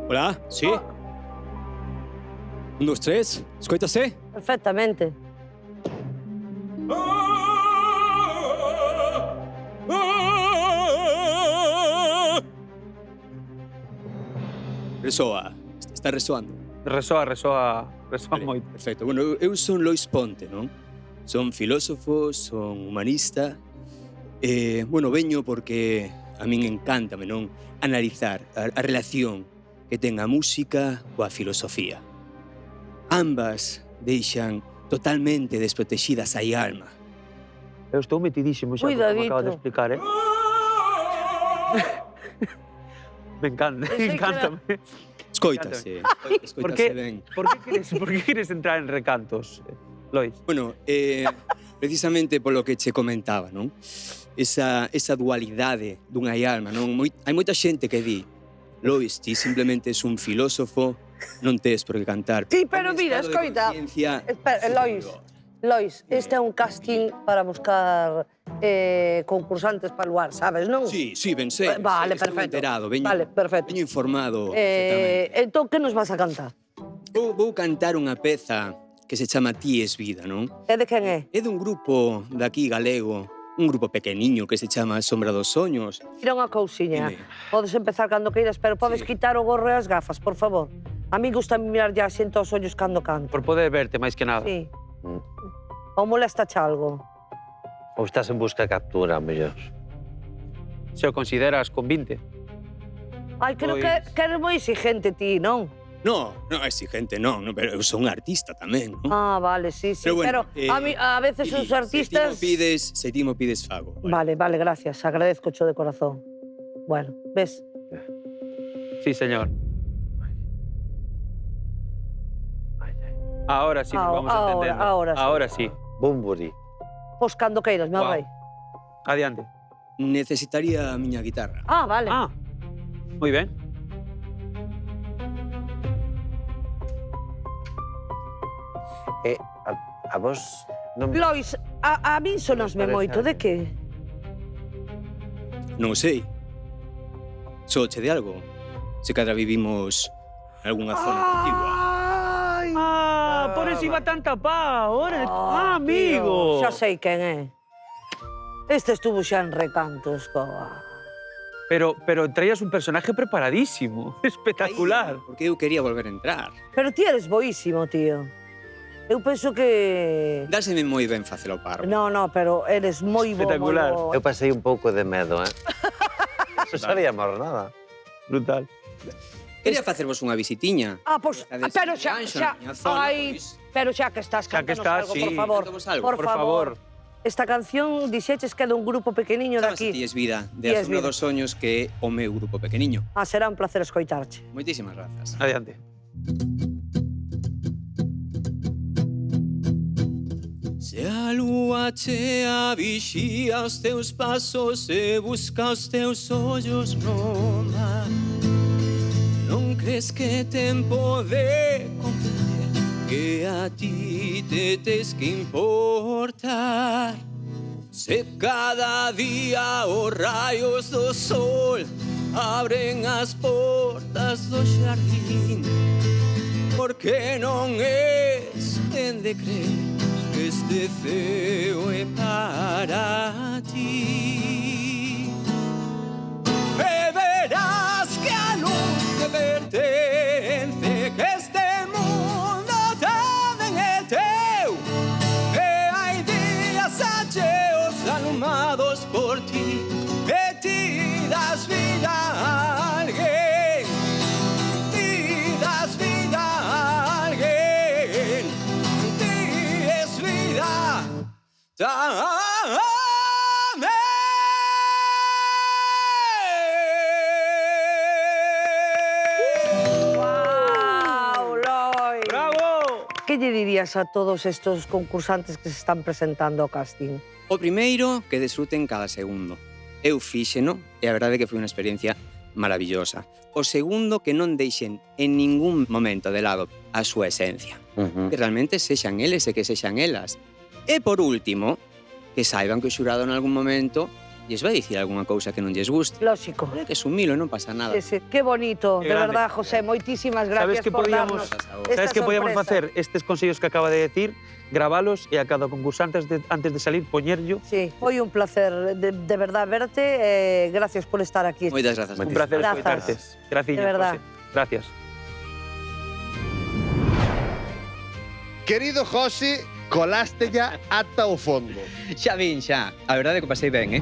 Hola, sí? Un, dos, tres, escoítase? Perfectamente. Resoa, está resoando. Resoa Vale, moito. perfecto. Bueno, eu son Lois Ponte, non? Son filósofo, son humanista. Bueno, veño porque a min encántame, non? Analizar a relación que ten a música coa filosofía. Ambas deixan totalmente desprotexidas a alma. Eu estou metidísimo xa co que me Cuidadito. acabas de explicar, Me encanta, Pensei que encántame. Escoítase, Por escoítase que, ben. por que queres entrar en recantos, Lois? Bueno, precisamente polo que che comentaba, non? Esa dualidade dunha alma, non? Hai moita xente que di Lois, ti simplemente es un filósofo, non tes por que cantar. Sí, pero Un mira, estado de escoita. conciencia Espera, Lois, este é un casting para buscar concursantes para o lugar, sabes, non? Sí, ben sei. Vale, estou perfecto. enterado, veño, Vale, perfecto. veño informado perfectamente. Entón, que nos vas a cantar? Vou cantar unha peza que se chama Ti es vida, non? É de quen é? É dun grupo daqui galego, un grupo pequeniño que se chama Sombra dos Soños. Mira unha cousiña. Dime. Podes empezar cando queiras, pero podes Sí. quitar o gorro e as gafas, por favor. A mí gusta mirar ya xente aos ollos cando canto. Por poder verte, máis que nada. Sí. Ou molesta algo? Ou estás en busca de captura, mellor. Se o consideras con 20. Ai, creo Pois- que eres moi exigente ti, non? No, exigente non, pero eu son un artista tamén, non? Ah, vale, sí, sí. Pero bueno, a, mí, a veces Lili, os artistas... Se ti mo pides fago. Vale. Vale, gracias. Agradezco cho de corazón. Bueno, ves? Sí, señor. Ahora sí, nos vamos entendiendo. ahora sí. sí. Bumburi. Pois cando queiras, meu Guau. rei. Adiante. Necesitaría a miña guitarra. Ah, vale. Ah, moi ben. A vos non... Lois, a min sonosme Parece moito. De que? Non o sei. Soche de algo. Se cadra vivimos algunha zona contigua. Ai! Por eso iba tanta pa, ahora. Amigo. Tío, xa sei quen é. Este estuvo xa en recantos, coa. Pero traías un personaje preparadísimo. Espectacular. Aí, porque eu quería volver a entrar. Pero ti eres boísimo, tío. Eu penso que... Dáseme moi ben facer o parvo. No, pero eres moi bo, Espectacular. moi bo. Eu pasei un pouco de medo, Non sabíamos nada. Brutal. Quería facervos unha visitiña. Ah, pois, A de pero xa, Sanxo, xa, na miña zona, ai, pois. pero xa que estás, Xa que cántanos estás, algo, sí. por favor. Cántamos algo. Por Por favor. Esta canción dixeches que é dun grupo pequeniño de Chámase aquí. Ti es vida, Ti de es Asombra vida. dos Soños, que é o meu grupo pequeniño. Ah, será un placer escoitarche. Moitísimas grazas. Adiante. Se a lúa chea vixía os teus pasos e busca os teus ollos no mar, non crees que tempo de comprender que a ti te tes que importar? Se cada día os raios do sol abren as portas do xardín, porque non es quen de crer que este ceo é para ti. E verás que a luz te pertence, que este mundo tamén é teu, e hai días acheos alumados por ti, e ti das vida a alguén, ti das vida a alguén, ti es vida tamén. Wow, Lois. ¡Bravo! Que lle dirías a todos estos concursantes que se están presentando ao casting? O primeiro, que desfruten cada segundo. Eu fíxeno e a verdade é que foi unha experiencia maravillosa. O segundo, que non deixen en ningún momento de lado a súa esencia. Que realmente sexan eles e que sexan elas. E por último, que saiban que o xurado en algún momento lles vai dicir algunha cousa que non lles guste. Lógico. Pero hai que asumilo, non pasa nada. Sí, sí. Qué bonito, Qué de grande. verdad, José. Moitísimas Sabes gracias que por podíamos, darnos sabes esta que podíamos sorpresa. facer estes consellos que acaba de decir, gravalos e a cada concursante antes de salir poñerllo. Sí, foi un placer de verdad verte. Gracias por estar aquí. Moitas grazas. Un placer Grazas. escoitarte. Graciñas, De verdad. José. Gracias. Querido José, colástella ata o fondo. Xa vin, xa. A verdade é que o pasei ben,